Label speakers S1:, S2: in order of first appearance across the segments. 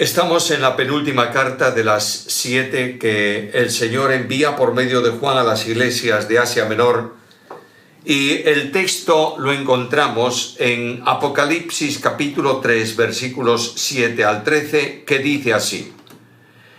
S1: Estamos en la penúltima carta de las 7 que el Señor envía por medio de Juan a las iglesias de Asia Menor, y el texto lo encontramos en Apocalipsis capítulo 3 versículos 7 al 13, que dice así: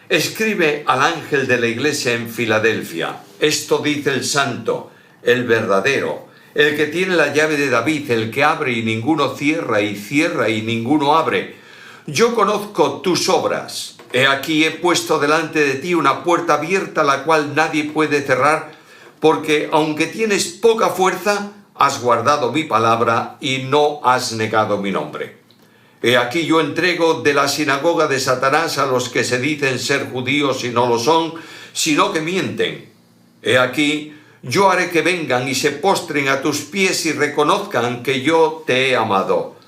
S1: Escribe al ángel de la iglesia en Filadelfia, esto dice el santo, el verdadero, el que tiene la llave de David, el que abre y ninguno cierra, y cierra y ninguno abre. Yo conozco tus obras. He aquí he puesto delante de ti una puerta abierta, la cual nadie puede cerrar, porque aunque tienes poca fuerza, has guardado mi palabra y no has negado mi nombre. He aquí yo entrego de la sinagoga de Satanás a los que se dicen ser judíos y no lo son, sino que mienten. He aquí yo haré que vengan y se postren a tus pies y reconozcan que yo te he amado.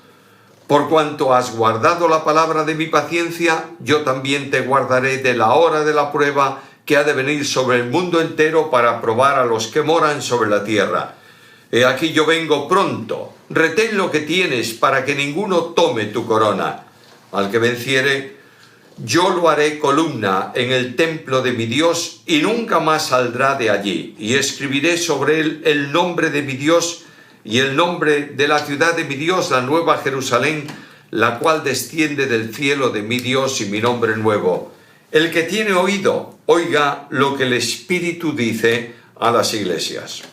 S1: Por cuanto has guardado la palabra de mi paciencia, yo también te guardaré de la hora de la prueba que ha de venir sobre el mundo entero para probar a los que moran sobre la tierra. He aquí yo vengo pronto, retén lo que tienes para que ninguno tome tu corona. Al que venciere, yo lo haré columna en el templo de mi Dios y nunca más saldrá de allí. Y escribiré sobre él el nombre de mi Dios y el nombre de la ciudad de mi Dios, la nueva Jerusalén, la cual desciende del cielo de mi Dios, y mi nombre nuevo. El que tiene oído, oiga lo que el Espíritu dice a las iglesias.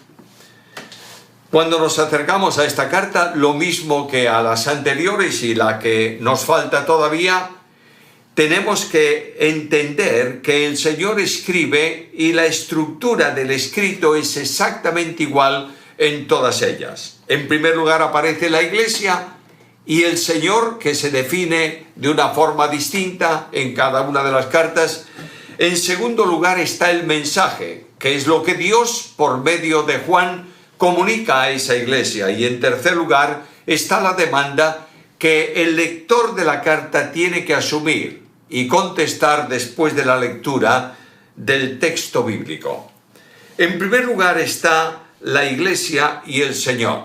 S1: Cuando nos acercamos a esta carta, lo mismo que a las anteriores y la que nos falta todavía, tenemos que entender que el Señor escribe y la estructura del escrito es exactamente igual en todas ellas. En primer lugar aparece la iglesia y el Señor, que se define de una forma distinta en cada una de las cartas. En segundo lugar está el mensaje, que es lo que Dios, por medio de Juan, comunica a esa iglesia. Y en tercer lugar está la demanda que el lector de la carta tiene que asumir y contestar después de la lectura del texto bíblico. En primer lugar está la iglesia y el Señor.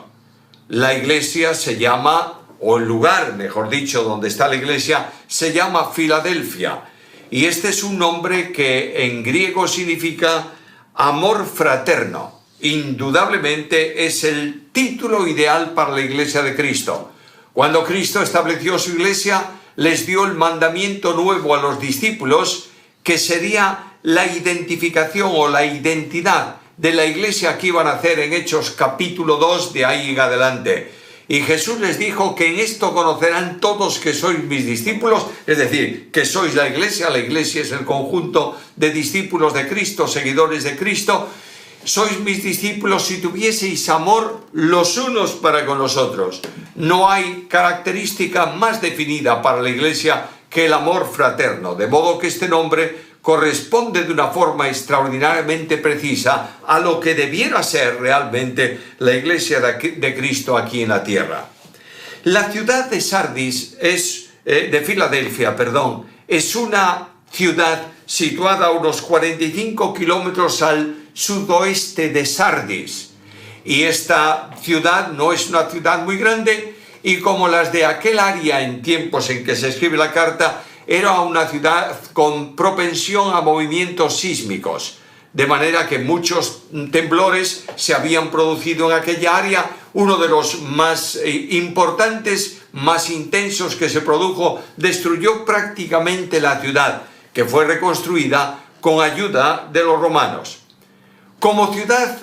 S1: La iglesia se llama, o el lugar, mejor dicho, donde está la iglesia, se llama Filadelfia. Y este es un nombre que en griego significa amor fraterno. Indudablemente es el título ideal para la iglesia de Cristo. Cuando Cristo estableció su iglesia, les dio el mandamiento nuevo a los discípulos, que sería la identificación o la identidad de la iglesia que iban a hacer en Hechos capítulo 2, de ahí en adelante. Y Jesús les dijo que en esto conocerán todos que sois mis discípulos, es decir, que sois la iglesia es el conjunto de discípulos de Cristo, seguidores de Cristo. Sois mis discípulos si tuvieseis amor los unos para con los otros. No hay característica más definida para la iglesia que el amor fraterno, de modo que este nombre corresponde de una forma extraordinariamente precisa a lo que debiera ser realmente la iglesia de Cristo aquí en la tierra. La ciudad de Filadelfia, es una ciudad situada a unos 45 kilómetros al sudoeste de Sardis. Y esta ciudad no es una ciudad muy grande, y como las de aquel área en tiempos en que se escribe la carta, era una ciudad con propensión a movimientos sísmicos, de manera que muchos temblores se habían producido en aquella área. Uno de los más importantes, más intensos que se produjo, destruyó prácticamente la ciudad, que fue reconstruida con ayuda de los romanos. Como ciudad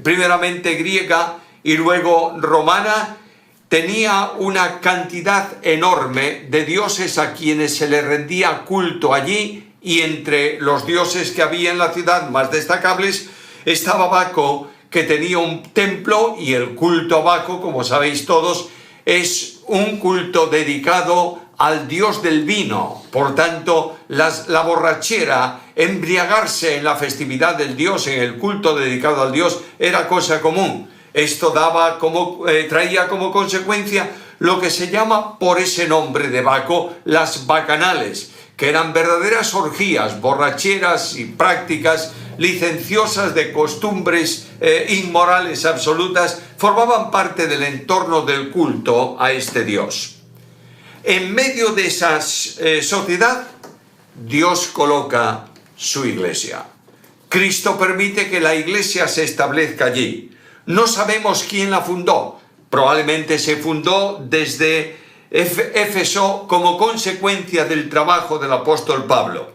S1: primeramente griega y luego romana, tenía una cantidad enorme de dioses a quienes se le rendía culto allí, y entre los dioses que había en la ciudad más destacables estaba Baco, que tenía un templo, y el culto a Baco, como sabéis todos, es un culto dedicado al dios del vino. Por tanto, la borrachera, embriagarse en la festividad del dios, en el culto dedicado al dios, era cosa común. Esto traía como consecuencia lo que se llama, por ese nombre de Baco, las bacanales, que eran verdaderas orgías, borracheras y prácticas licenciosas de costumbres inmorales absolutas, formaban parte del entorno del culto a este dios. en medio de esa sociedad, Dios coloca su iglesia. Cristo permite que la iglesia se establezca allí. No sabemos quién la fundó. Probablemente se fundó desde Éfeso como consecuencia del trabajo del apóstol Pablo.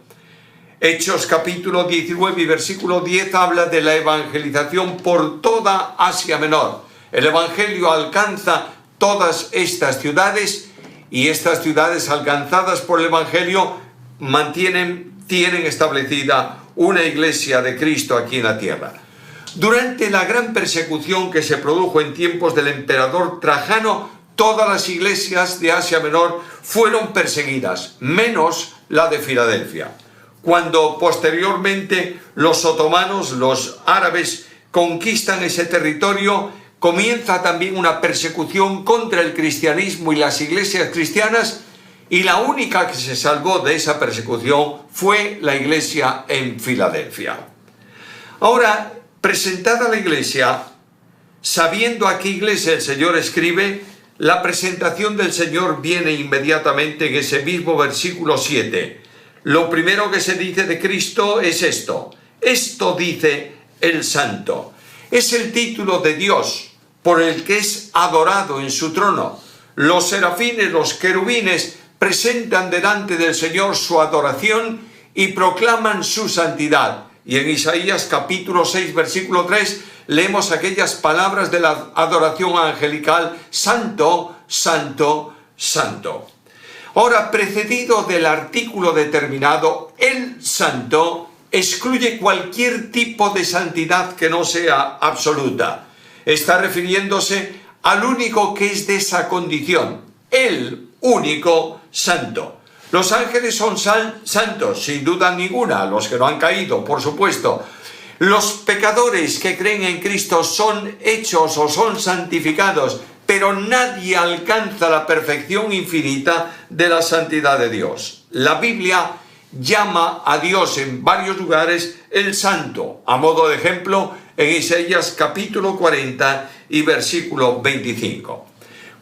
S1: Hechos capítulo 19 y versículo 10 habla de la evangelización por toda Asia Menor. El evangelio alcanza todas estas ciudades y estas ciudades alcanzadas por el evangelio tienen establecida una iglesia de Cristo aquí en la tierra. Durante la gran persecución que se produjo en tiempos del emperador Trajano, todas las iglesias de Asia Menor fueron perseguidas, menos la de Filadelfia. Cuando posteriormente los otomanos, los árabes, conquistan ese territorio, comienza también una persecución contra el cristianismo y las iglesias cristianas, y la única que se salvó de esa persecución fue la iglesia en Filadelfia. Ahora, presentada la iglesia, sabiendo a qué iglesia el Señor escribe, la presentación del Señor viene inmediatamente en ese mismo versículo 7. Lo primero que se dice de Cristo es esto. Esto dice el Santo. Es el título de Dios por el que es adorado en su trono. Los serafines, los querubines, presentan delante del Señor su adoración y proclaman su santidad. Y en Isaías capítulo 6, versículo 3, leemos aquellas palabras de la adoración angelical: Santo, Santo, Santo. Ahora, precedido del artículo determinado, el Santo excluye cualquier tipo de santidad que no sea absoluta. Está refiriéndose al único que es de esa condición, el único santo. Los ángeles son santos, sin duda ninguna, los que no han caído, por supuesto. Los pecadores que creen en Cristo son hechos o son santificados, pero nadie alcanza la perfección infinita de la santidad de Dios. La Biblia llama a Dios en varios lugares el Santo. A modo de ejemplo, en Isaías capítulo 40 y versículo 25.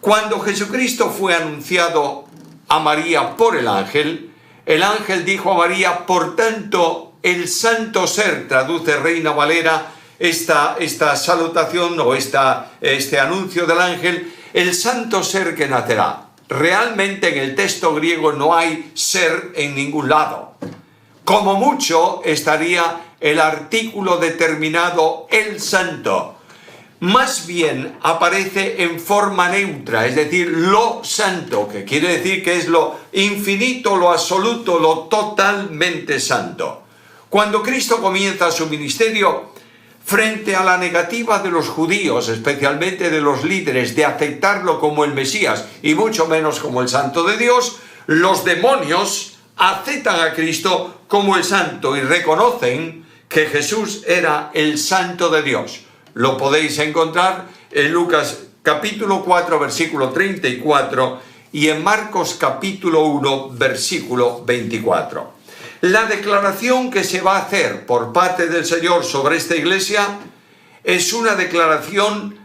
S1: Cuando Jesucristo fue anunciado a María por el ángel dijo a María: por tanto, el santo ser, traduce Reina Valera esta salutación o este anuncio del ángel, el santo ser que nacerá. Realmente en el texto griego no hay ser en ningún lado. Como mucho estaría el artículo determinado el santo. Más bien aparece en forma neutra, es decir, lo santo, que quiere decir que es lo infinito, lo absoluto, lo totalmente santo. Cuando Cristo comienza su ministerio, frente a la negativa de los judíos, especialmente de los líderes, de aceptarlo como el Mesías y mucho menos como el Santo de Dios, los demonios aceptan a Cristo como el Santo y reconocen que Jesús era el Santo de Dios. Lo podéis encontrar en Lucas capítulo 4, versículo 34 y en Marcos capítulo 1, versículo 24. La declaración que se va a hacer por parte del Señor sobre esta iglesia es una declaración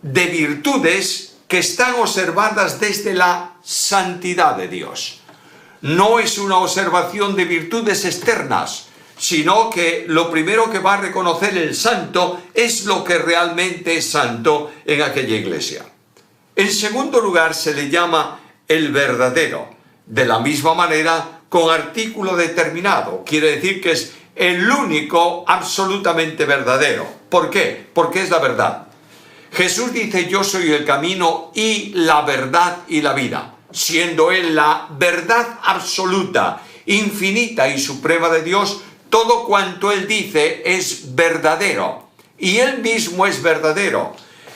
S1: de virtudes que están observadas desde la santidad de Dios. No es una observación de virtudes externas, sino que lo primero que va a reconocer el santo es lo que realmente es santo en aquella iglesia. En segundo lugar, se le llama el verdadero, de la misma manera con artículo determinado. Quiere decir que es el único absolutamente verdadero. ¿Por qué? Porque es la verdad. Jesús dice: yo soy el camino y la verdad y la vida, siendo Él la verdad absoluta, infinita y suprema de Dios. Todo cuanto Él dice es verdadero, y Él mismo es verdadero.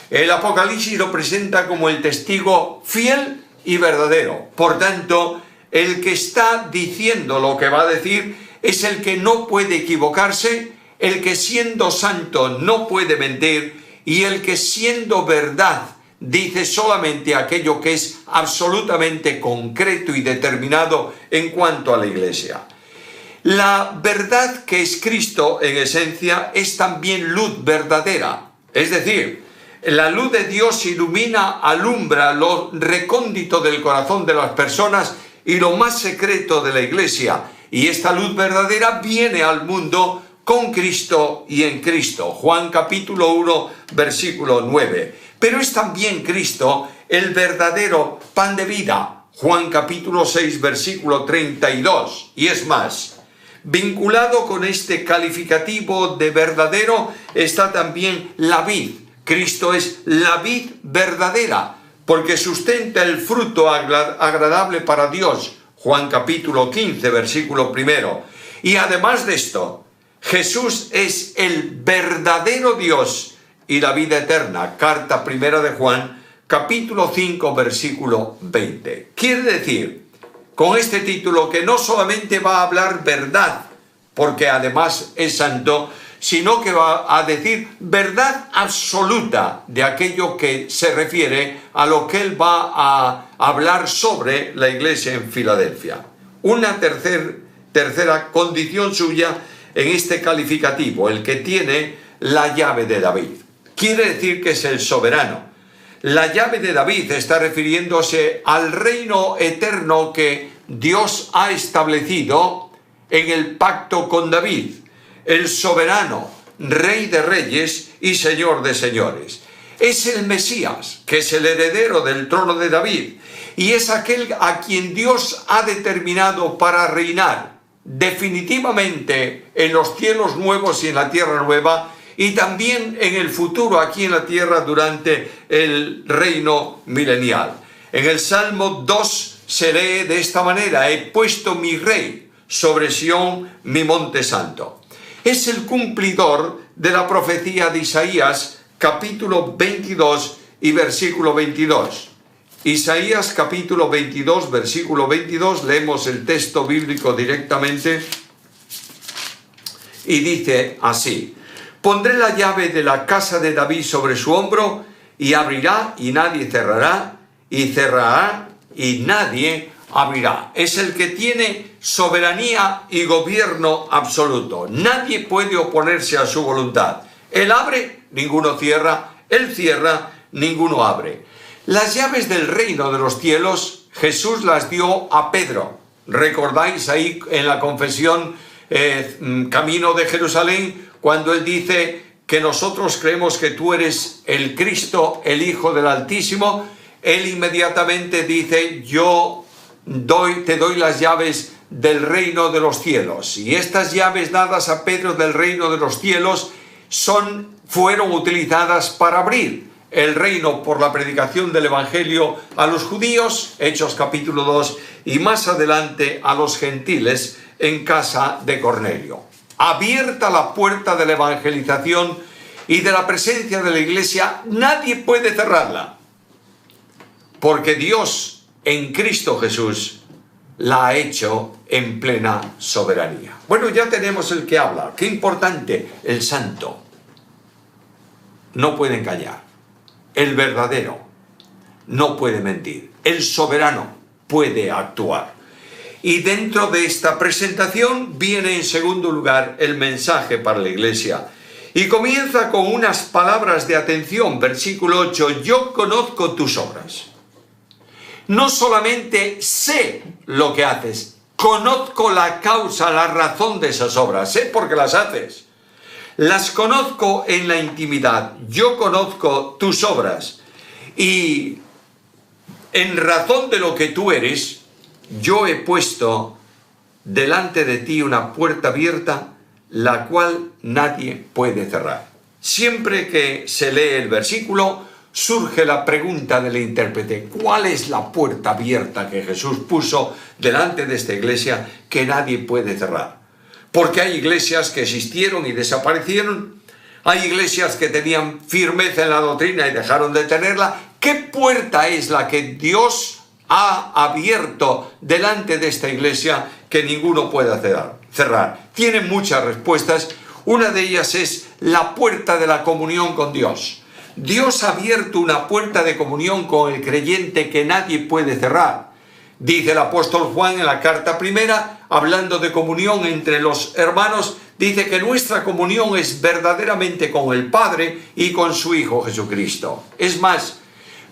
S1: El Apocalipsis lo presenta como el testigo fiel y verdadero. Por tanto, el que está diciendo lo que va a decir es el que no puede equivocarse, el que siendo santo no puede mentir, y el que siendo verdad dice solamente aquello que es absolutamente concreto y determinado en cuanto a la iglesia. La verdad que es Cristo, en esencia, es también luz verdadera. Es decir, La luz de Dios ilumina, alumbra lo recóndito del corazón de las personas y lo más secreto de la Iglesia. Y esta luz verdadera viene al mundo con Cristo y en Cristo. Juan capítulo 1, versículo 9. Pero es también Cristo el verdadero pan de vida. Juan capítulo 6, versículo 32. Y es más, vinculado con este calificativo de verdadero está también la vid. Cristo es la vid verdadera, porque sustenta el fruto agradable para Dios. Juan capítulo 15, versículo 1. Y además de esto, Jesús es el verdadero Dios y la vida eterna. Carta primera de Juan, capítulo 5, versículo 20. Quiere decir, con este título, que no solamente va a hablar verdad, porque además es santo, sino que va a decir verdad absoluta de aquello que se refiere a lo que él va a hablar sobre la iglesia en Filadelfia. Una tercera condición suya en este calificativo, el que tiene la llave de David. Quiere decir que es el soberano. La llave de David está refiriéndose al reino eterno que Dios ha establecido en el pacto con David, el soberano, rey de reyes y señor de señores. Es el Mesías, que es el heredero del trono de David, y es aquel a quien Dios ha determinado para reinar definitivamente en los cielos nuevos y en la tierra nueva, y también en el futuro aquí en la tierra durante el reino milenial. En el Salmo 2 se lee de esta manera: he puesto mi rey sobre Sión, mi monte santo. Es el cumplidor de la profecía de Isaías, capítulo 22 y versículo 22. Isaías capítulo 22, versículo 22, leemos el texto bíblico directamente y dice así: pondré la llave de la casa de David sobre su hombro, y abrirá y nadie cerrará, y cerrará y nadie abrirá. Es el que tiene soberanía y gobierno absoluto. Nadie puede oponerse a su voluntad. Él abre, ninguno cierra. Él cierra, ninguno abre. Las llaves del reino de los cielos Jesús las dio a Pedro. ¿Recordáis ahí en la confesión camino de Jerusalén, cuando él dice que nosotros creemos que tú eres el Cristo, el Hijo del Altísimo? Él inmediatamente dice: yo te doy las llaves del reino de los cielos. Y estas llaves dadas a Pedro del reino de los cielos fueron utilizadas para abrir el reino por la predicación del Evangelio a los judíos, Hechos capítulo 2, y más adelante a los gentiles en casa de Cornelio. Abierta la puerta de la evangelización y de la presencia de la iglesia, nadie puede cerrarla, porque Dios en Cristo Jesús la ha hecho en plena soberanía. Bueno, ya tenemos el que habla. Qué importante: el santo no puede engañar, el verdadero no puede mentir, el soberano puede actuar. Y dentro de esta presentación viene en segundo lugar el mensaje para la iglesia. Y comienza con unas palabras de atención, versículo 8: yo conozco tus obras. No solamente sé lo que haces, conozco la causa, la razón de esas obras. Sé por qué las haces. Las conozco en la intimidad. Yo conozco tus obras. Y en razón de lo que tú eres, yo he puesto delante de ti una puerta abierta, la cual nadie puede cerrar. Siempre que se lee el versículo, surge la pregunta del intérprete: ¿cuál es la puerta abierta que Jesús puso delante de esta iglesia que nadie puede cerrar? Porque hay iglesias que existieron y desaparecieron, hay iglesias que tenían firmeza en la doctrina y dejaron de tenerla. ¿Qué puerta es la que Dios ha abierto delante de esta iglesia que ninguno puede cerrar? Tiene muchas respuestas. Una de ellas es la puerta de la comunión con Dios. Dios ha abierto una puerta de comunión con el creyente que nadie puede cerrar. Dice el apóstol Juan en la carta primera, hablando de comunión entre los hermanos, dice que nuestra comunión es verdaderamente con el Padre y con su Hijo Jesucristo. Es más,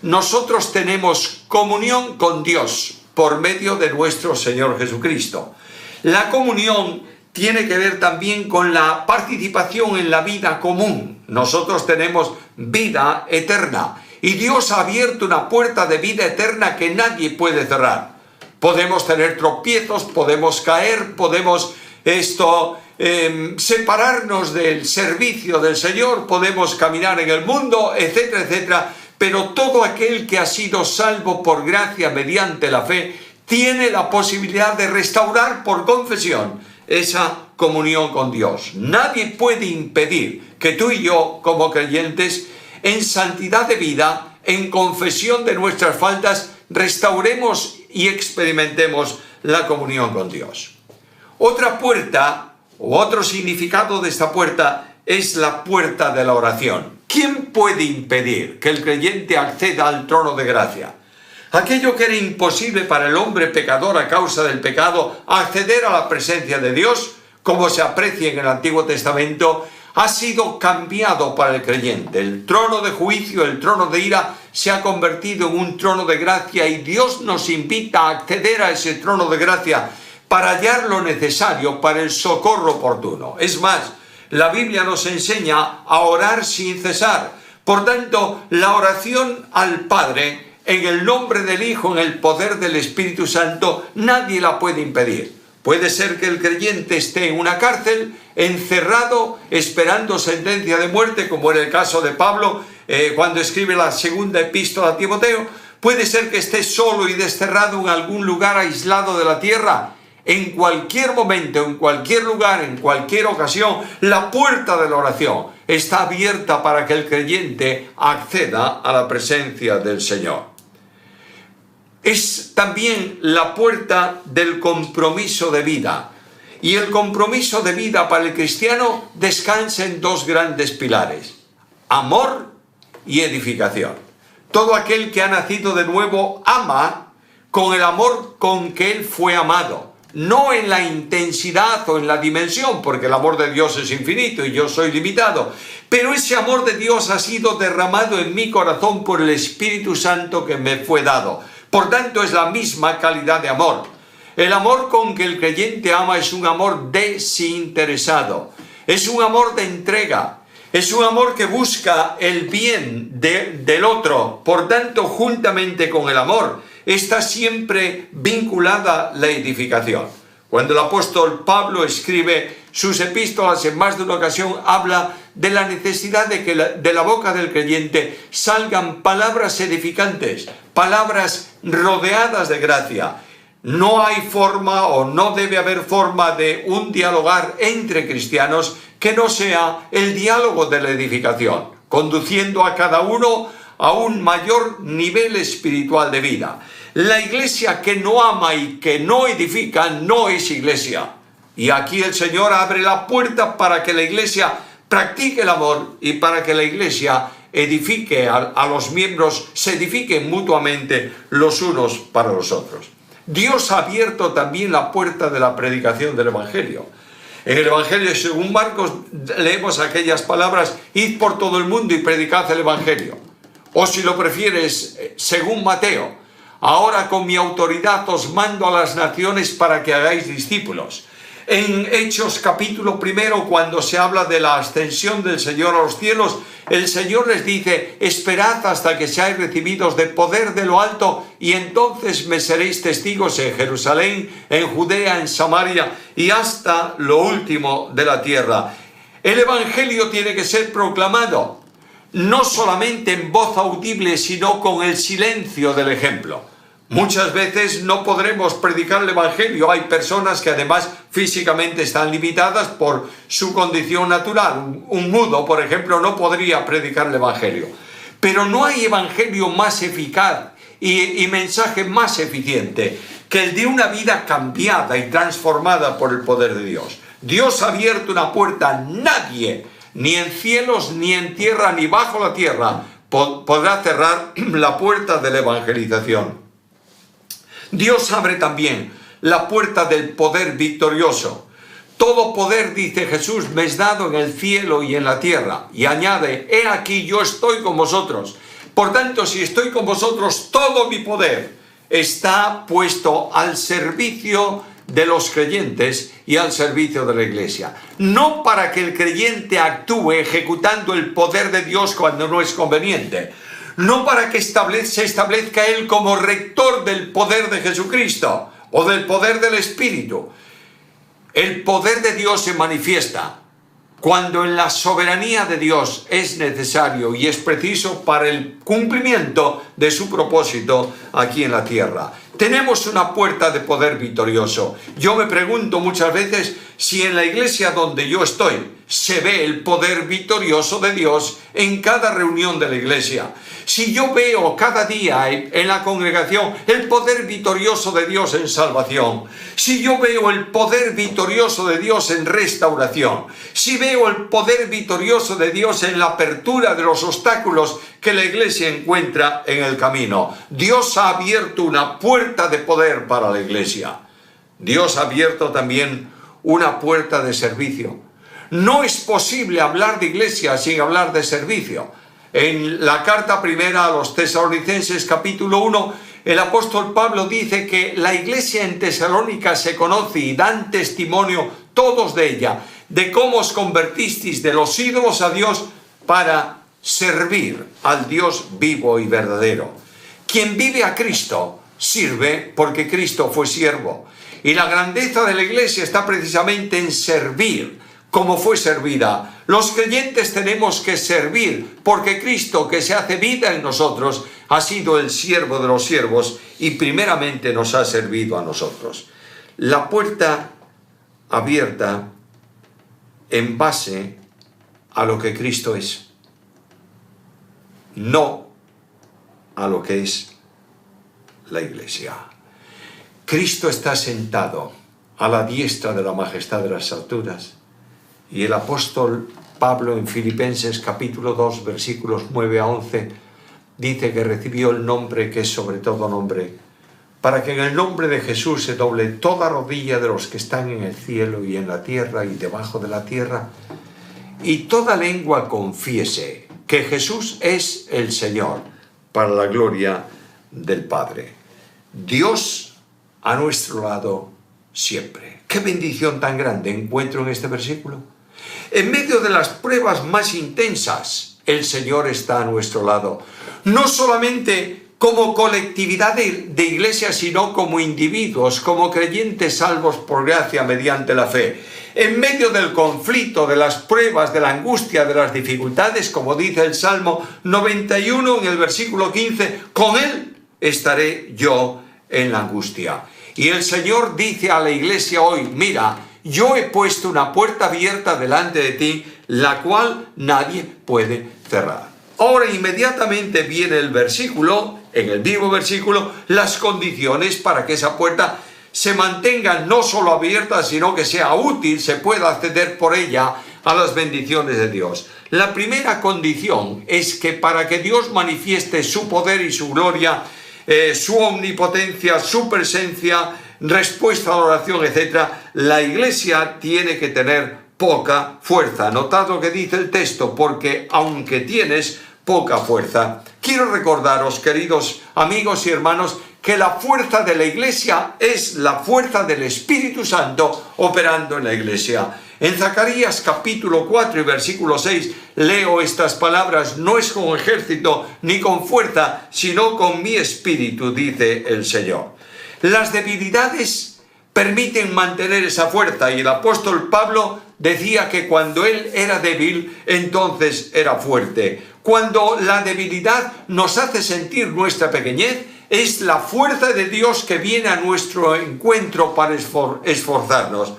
S1: nosotros tenemos comunión con Dios por medio de nuestro Señor Jesucristo. La comunión tiene que ver también con la participación en la vida común. Nosotros tenemos vida eterna y Dios ha abierto una puerta de vida eterna que nadie puede cerrar. Podemos tener tropiezos, podemos caer, podemos separarnos del servicio del Señor, podemos caminar en el mundo, etcétera, etcétera. Pero todo aquel que ha sido salvo por gracia mediante la fe tiene la posibilidad de restaurar por confesión esa comunión con Dios. Nadie puede impedir que tú y yo, como creyentes, en santidad de vida, en confesión de nuestras faltas, restauremos y experimentemos la comunión con Dios. Otra puerta, o otro significado de esta puerta, es la puerta de la oración. ¿Quién puede impedir que el creyente acceda al trono de gracia? Aquello que era imposible para el hombre pecador a causa del pecado, acceder a la presencia de Dios, como se aprecia en el Antiguo Testamento, ha sido cambiado para el creyente. El trono de juicio, el trono de ira, se ha convertido en un trono de gracia y Dios nos invita a acceder a ese trono de gracia para hallar lo necesario para el socorro oportuno. Es más, la Biblia nos enseña a orar sin cesar. Por tanto, la oración al Padre, en el nombre del Hijo, en el poder del Espíritu Santo, nadie la puede impedir. Puede ser que el creyente esté en una cárcel, encerrado, esperando sentencia de muerte, como era el caso de Pablo cuando escribe la segunda epístola a Timoteo. Puede ser que esté solo y desterrado en algún lugar aislado de la tierra. En cualquier momento, en cualquier lugar, en cualquier ocasión, la puerta de la oración está abierta para que el creyente acceda a la presencia del Señor. Es también la puerta del compromiso de vida. Y el compromiso de vida para el cristiano descansa en dos grandes pilares: amor y edificación. Todo aquel que ha nacido de nuevo ama con el amor con que él fue amado. No en la intensidad o en la dimensión, porque el amor de Dios es infinito y yo soy limitado. Pero ese amor de Dios ha sido derramado en mi corazón por el Espíritu Santo que me fue dado. Por tanto, es la misma calidad de amor. El amor con que el creyente ama es un amor desinteresado. Es un amor de entrega. Es un amor que busca el bien del otro. Por tanto, juntamente con el amor, está siempre vinculada la edificación. Cuando el apóstol Pablo escribe sus epístolas, en más de una ocasión habla de la necesidad de que de la boca del creyente salgan palabras edificantes, palabras rodeadas de gracia. No hay forma o no debe haber forma de un dialogar entre cristianos que no sea el diálogo de la edificación, conduciendo a cada uno a un mayor nivel espiritual de vida. La iglesia que no ama y que no edifica no es iglesia. Y aquí el Señor abre la puerta para que la iglesia practique el amor y para que la iglesia edifique a los miembros, se edifiquen mutuamente los unos para los otros. Dios ha abierto también la puerta de la predicación del Evangelio. En el Evangelio según Marcos leemos aquellas palabras: id por todo el mundo y predicad el Evangelio. O si lo prefieres, según Mateo: ahora con mi autoridad os mando a las naciones para que hagáis discípulos. En Hechos capítulo 1, cuando se habla de la ascensión del Señor a los cielos, el Señor les dice: esperad hasta que seáis recibidos de poder de lo alto, y entonces me seréis testigos en Jerusalén, en Judea, en Samaria y hasta lo último de la tierra. El Evangelio tiene que ser proclamado, no solamente en voz audible, sino con el silencio del ejemplo. Muchas veces no podremos predicar el Evangelio. Hay personas que además físicamente están limitadas por su condición natural. Un mudo, por ejemplo, no podría predicar el Evangelio. Pero no hay Evangelio más eficaz y mensaje más eficiente que el de una vida cambiada y transformada por el poder de Dios. Dios ha abierto una puerta. Nadie, ni en cielos, ni en tierra, ni bajo la tierra, podrá cerrar la puerta de la evangelización. Dios abre también la puerta del poder victorioso. Todo poder, dice Jesús, me es dado en el cielo y en la tierra. Y añade, he aquí yo estoy con vosotros. Por tanto, si estoy con vosotros, todo mi poder está puesto al servicio de los creyentes y al servicio de la iglesia. No para que el creyente actúe ejecutando el poder de Dios cuando no es conveniente. No para que se establezca Él como rector del poder de Jesucristo o del poder del Espíritu. El poder de Dios se manifiesta cuando en la soberanía de Dios es necesario y es preciso para el cumplimiento de su propósito aquí en la tierra. Tenemos una puerta de poder victorioso. Yo me pregunto muchas veces si en la iglesia donde yo estoy se ve el poder victorioso de Dios en cada reunión de la iglesia. Si yo veo cada día en la congregación el poder victorioso de Dios en salvación, si yo veo el poder victorioso de Dios en restauración, si veo el poder victorioso de Dios en la apertura de los obstáculos que la iglesia encuentra en el camino, Dios ha abierto una puerta de poder para la iglesia. Dios ha abierto también una puerta de servicio. No es posible hablar de iglesia sin hablar de servicio. En la carta primera a los Tesalonicenses, capítulo 1, el apóstol Pablo dice que la iglesia en Tesalónica se conoce y dan testimonio todos de ella, de cómo os convertisteis de los ídolos a Dios para servir al Dios vivo y verdadero. Quien vive a Cristo sirve porque Cristo fue siervo. Y la grandeza de la iglesia está precisamente en servir como fue servida. Los creyentes tenemos que servir porque Cristo, que se hace vida en nosotros, ha sido el siervo de los siervos y primeramente nos ha servido a nosotros. La puerta abierta en base a lo que Cristo es, no a lo que es la iglesia. Cristo está sentado a la diestra de la majestad de las alturas. Y el apóstol Pablo en Filipenses capítulo 2 versículos 9 a 11 dice que recibió el nombre que es sobre todo nombre, para que en el nombre de Jesús se doble toda rodilla de los que están en el cielo y en la tierra y debajo de la tierra, y toda lengua confiese que Jesús es el Señor, para la gloria del Padre. Dios a nuestro lado siempre. ¡Qué bendición tan grande encuentro en este versículo! En medio de las pruebas más intensas, el Señor está a nuestro lado. No solamente como colectividad de iglesia, sino como individuos, como creyentes salvos por gracia mediante la fe. En medio del conflicto, de las pruebas, de la angustia, de las dificultades, como dice el Salmo 91 en el versículo 15, con Él estaré yo en la angustia. Y el Señor dice a la iglesia hoy, mira, yo he puesto una puerta abierta delante de ti, la cual nadie puede cerrar. Ahora inmediatamente viene el versículo, en el mismo versículo, las condiciones para que esa puerta se mantenga no solo abierta, sino que sea útil, se pueda acceder por ella a las bendiciones de Dios. La primera condición es que para que Dios manifieste su poder y su gloria, su omnipotencia, su presencia, respuesta a la oración, etc., la iglesia tiene que tener poca fuerza. Notad lo que dice el texto, porque aunque tienes poca fuerza. Quiero recordaros, queridos amigos y hermanos, que la fuerza de la iglesia es la fuerza del Espíritu Santo operando en la iglesia. En Zacarías capítulo 4 y versículo 6 leo estas palabras: no es con ejército ni con fuerza, sino con mi espíritu, dice el Señor. Las debilidades permiten mantener esa fuerza, y el apóstol Pablo decía que cuando él era débil, entonces era fuerte. Cuando la debilidad nos hace sentir nuestra pequeñez, es la fuerza de Dios que viene a nuestro encuentro para esforzarnos.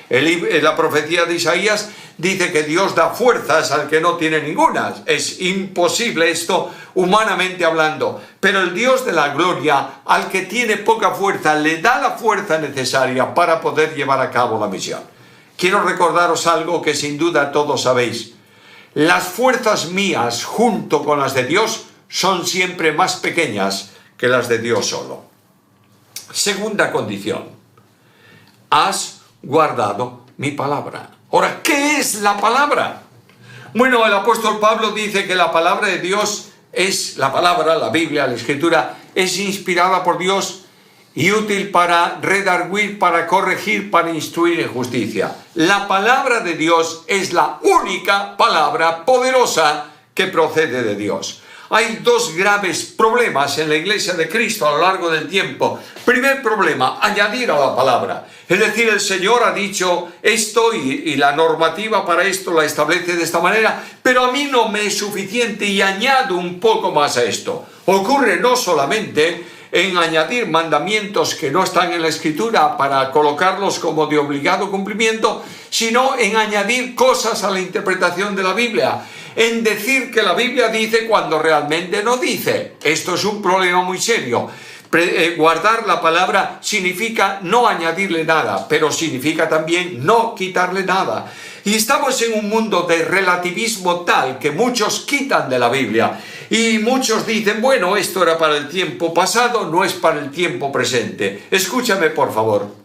S1: La profecía de Isaías dice que Dios da fuerzas al que no tiene ninguna. Es imposible esto humanamente hablando, pero el Dios de la gloria al que tiene poca fuerza le da la fuerza necesaria para poder llevar a cabo la misión. Quiero recordaros algo que sin duda todos sabéis. Las fuerzas mías junto con las de Dios son siempre más pequeñas que las de Dios solo. Segunda condición: has guardado mi palabra. Ahora, ¿qué es la palabra? Bueno, el apóstol Pablo dice que la palabra de Dios es la palabra, la Biblia, la Escritura, es inspirada por Dios y útil para redarguir, para corregir, para instruir en justicia. La palabra de Dios es la única palabra poderosa que procede de Dios. Hay dos graves problemas en la Iglesia de Cristo a lo largo del tiempo. Primer problema: añadir a la palabra. Es decir, el Señor ha dicho esto y la normativa para esto la establece de esta manera, pero a mí no me es suficiente y añado un poco más a esto. Ocurre no solamente en añadir mandamientos que no están en la Escritura para colocarlos como de obligado cumplimiento, sino en añadir cosas a la interpretación de la Biblia, en decir que la Biblia dice cuando realmente no dice. Esto es un problema muy serio. Guardar la palabra significa no añadirle nada, pero significa también no quitarle nada. Y estamos en un mundo de relativismo tal que muchos quitan de la Biblia y muchos dicen, bueno, esto era para el tiempo pasado, no es para el tiempo presente. Escúchame, por favor.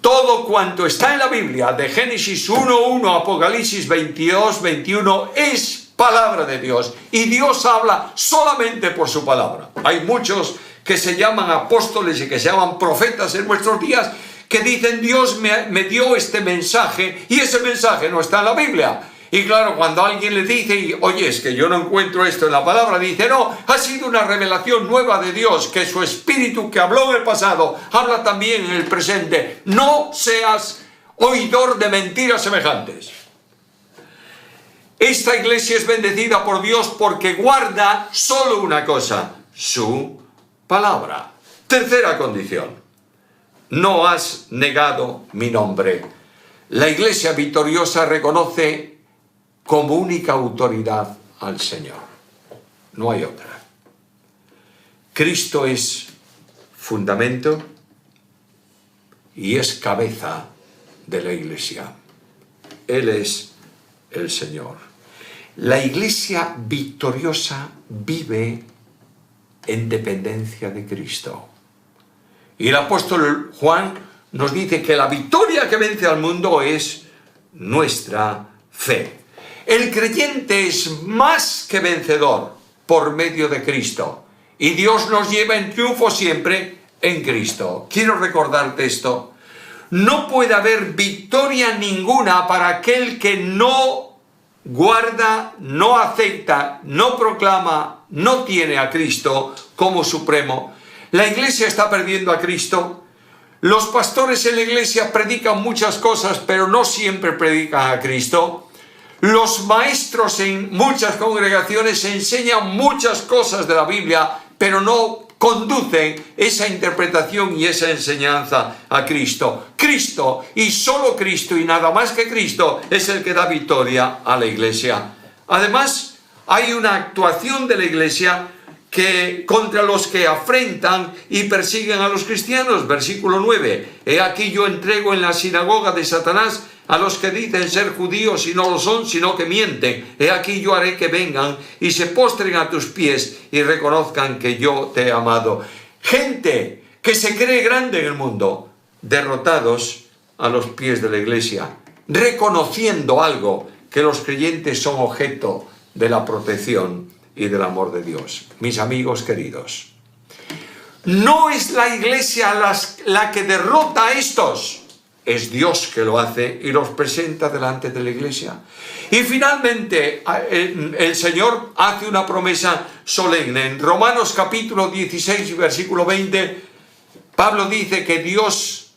S1: Todo cuanto está en la Biblia, de Génesis 1:1 a Apocalipsis 22:21, es palabra de Dios. Y Dios habla solamente por su palabra. Hay muchos que se llaman apóstoles y que se llaman profetas en nuestros días que dicen, Dios me dio este mensaje y ese mensaje no está en la Biblia. Y claro, cuando alguien le dice, oye, es que yo no encuentro esto en la palabra, dice, no, ha sido una revelación nueva de Dios, que su Espíritu que habló en el pasado, habla también en el presente. No seas oidor de mentiras semejantes. Esta iglesia es bendecida por Dios porque guarda solo una cosa: su palabra. Tercera condición: no has negado mi nombre. La iglesia victoriosa reconoce como única autoridad al Señor. No hay otra. Cristo es fundamento y es cabeza de la iglesia. Él es el Señor. La iglesia victoriosa vive en dependencia de Cristo. Y el apóstol Juan nos dice que la victoria que vence al mundo es nuestra fe. El creyente es más que vencedor por medio de Cristo. Y Dios nos lleva en triunfo siempre en Cristo. Quiero recordarte esto. No puede haber victoria ninguna para aquel que no guarda, no acepta, no proclama, no tiene a Cristo como supremo. La iglesia está perdiendo a Cristo. Los pastores en la iglesia predican muchas cosas, pero no siempre predican a Cristo. Los maestros en muchas congregaciones enseñan muchas cosas de la Biblia, pero no conducen esa interpretación y esa enseñanza a Cristo. Cristo y solo Cristo y nada más que Cristo es el que da victoria a la iglesia. Además, hay una actuación de la iglesia que contra los que afrentan y persiguen a los cristianos. Versículo 9. He aquí yo entrego en la sinagoga de Satanás a los que dicen ser judíos y no lo son, sino que mienten. He aquí yo haré que vengan y se postren a tus pies y reconozcan que yo te he amado. Gente que se cree grande en el mundo, derrotados a los pies de la iglesia, reconociendo algo, que los creyentes son objeto de la protección y del amor de Dios. Mis amigos queridos, no es la iglesia la que derrota a estos. Es Dios que lo hace y los presenta delante de la iglesia. Y finalmente el Señor hace una promesa solemne. En Romanos capítulo 16, versículo 20, Pablo dice que Dios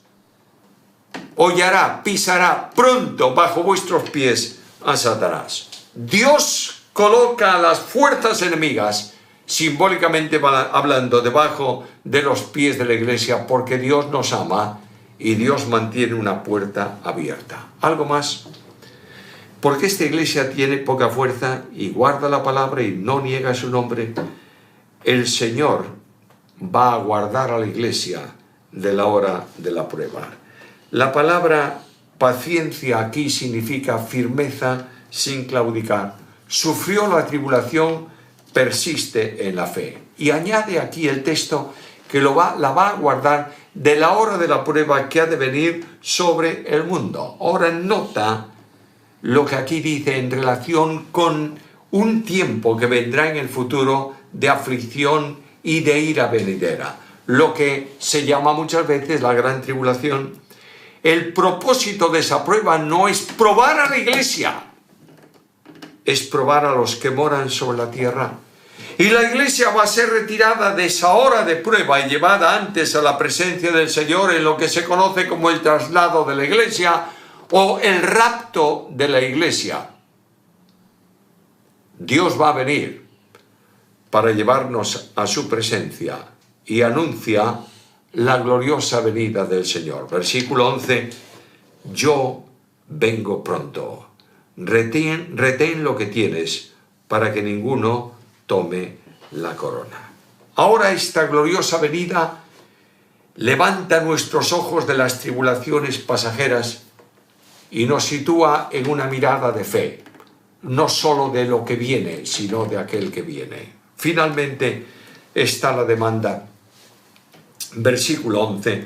S1: hollará, pisará pronto bajo vuestros pies a Satanás. Dios coloca a las fuerzas enemigas, simbólicamente hablando, debajo de los pies de la iglesia, porque Dios nos ama y Dios mantiene una puerta abierta. ¿Algo más? Porque esta iglesia tiene poca fuerza y guarda la palabra y no niega su nombre. El Señor va a guardar a la iglesia de la hora de la prueba. La palabra paciencia aquí significa firmeza sin claudicar. Sufrió la tribulación, persiste en la fe. Y añade aquí el texto que la va a guardar de la hora de la prueba que ha de venir sobre el mundo. Ahora nota lo que aquí dice en relación con un tiempo que vendrá en el futuro de aflicción y de ira venidera, lo que se llama muchas veces la gran tribulación. El propósito de esa prueba no es probar a la iglesia, es probar a los que moran sobre la tierra. Y la iglesia va a ser retirada de esa hora de prueba y llevada antes a la presencia del Señor en lo que se conoce como el traslado de la iglesia o el rapto de la iglesia. Dios va a venir para llevarnos a su presencia y anuncia la gloriosa venida del Señor. Versículo 11, yo vengo pronto. Retén lo que tienes para que ninguno tome la corona. Ahora esta gloriosa venida levanta nuestros ojos de las tribulaciones pasajeras y nos sitúa en una mirada de fe, no solo de lo que viene, sino de aquel que viene. Finalmente está la demanda. Versículo 11,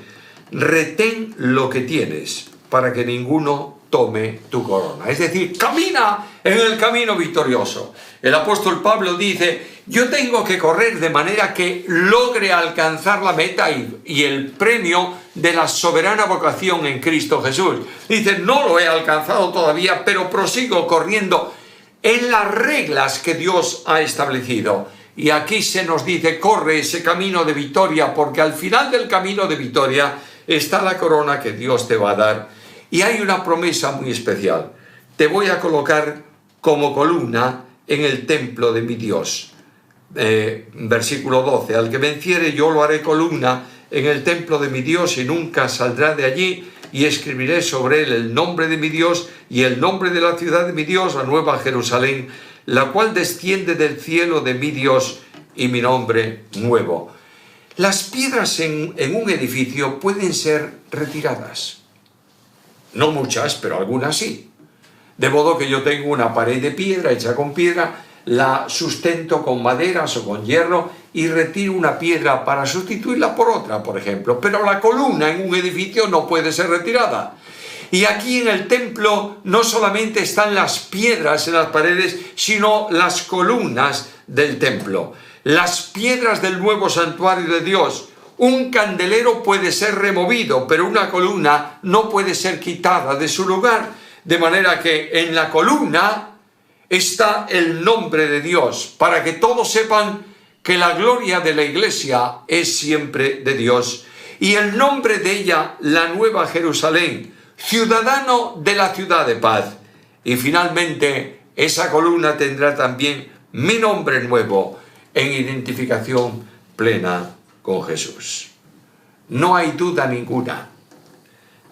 S1: retén lo que tienes para que ninguno tome tu corona. Es decir, camina en el camino victorioso. El apóstol Pablo dice, yo tengo que correr de manera que logre alcanzar la meta y el premio de la soberana vocación en Cristo Jesús. Dice, no lo he alcanzado todavía, pero prosigo corriendo en las reglas que Dios ha establecido. Y aquí se nos dice, corre ese camino de victoria, porque al final del camino de victoria está la corona que Dios te va a dar. Y hay una promesa muy especial. Te voy a colocar como columna en el templo de mi Dios. Versículo 12. Al que venciere yo lo haré columna en el templo de mi Dios y nunca saldrá de allí, y escribiré sobre él el nombre de mi Dios y el nombre de la ciudad de mi Dios, la nueva Jerusalén, la cual desciende del cielo de mi Dios, y mi nombre nuevo. Las piedras en un edificio pueden ser retiradas. No muchas, pero algunas sí. De modo que yo tengo una pared de piedra hecha con piedra, la sustento con maderas o con hierro y retiro una piedra para sustituirla por otra, por ejemplo. Pero la columna en un edificio no puede ser retirada. Y aquí en el templo no solamente están las piedras en las paredes, sino las columnas del templo. Las piedras del nuevo santuario de Dios. Un candelero puede ser removido, pero una columna no puede ser quitada de su lugar. De manera que en la columna está el nombre de Dios, para que todos sepan que la gloria de la iglesia es siempre de Dios. Y el nombre de ella, la Nueva Jerusalén, ciudadano de la ciudad de paz. Y finalmente, esa columna tendrá también mi nombre nuevo en identificación plena con Jesús. No hay duda ninguna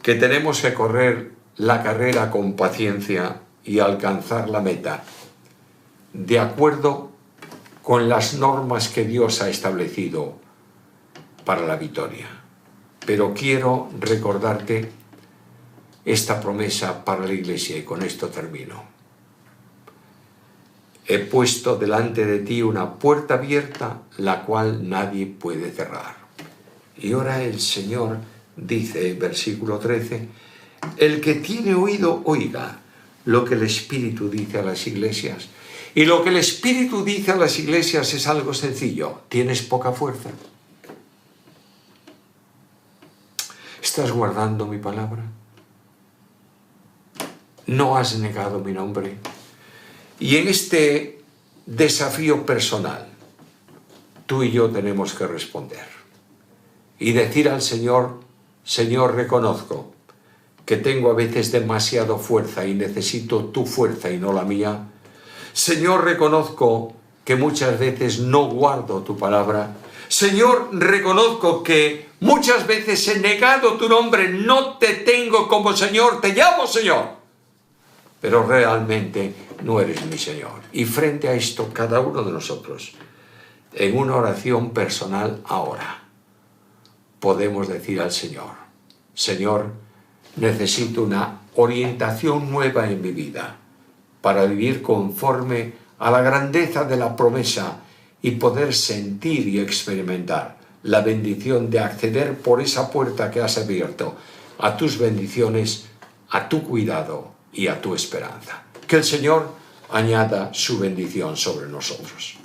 S1: que tenemos que correr la carrera con paciencia y alcanzar la meta, de acuerdo con las normas que Dios ha establecido para la victoria. Pero quiero recordarte esta promesa para la iglesia, y con esto termino. He puesto delante de ti una puerta abierta, la cual nadie puede cerrar. Y ahora el Señor dice, versículo 13, el que tiene oído, oiga lo que el Espíritu dice a las iglesias. Y lo que el Espíritu dice a las iglesias es algo sencillo. ¿Tienes poca fuerza? ¿Estás guardando mi palabra? ¿No has negado mi nombre? Y en este desafío personal, tú y yo tenemos que responder y decir al Señor, Señor, reconozco que tengo a veces demasiado fuerza y necesito tu fuerza y no la mía. Señor, reconozco que muchas veces no guardo tu palabra. Señor, reconozco que muchas veces he negado tu nombre, no te tengo como Señor, te llamo Señor, pero realmente no eres mi Señor. Y frente a esto, cada uno de nosotros, en una oración personal ahora, podemos decir al Señor, Señor, necesito una orientación nueva en mi vida para vivir conforme a la grandeza de la promesa y poder sentir y experimentar
S2: la bendición de acceder por esa puerta que has abierto a tus bendiciones, a tu cuidado y a tu esperanza. Que el Señor añada su bendición sobre nosotros.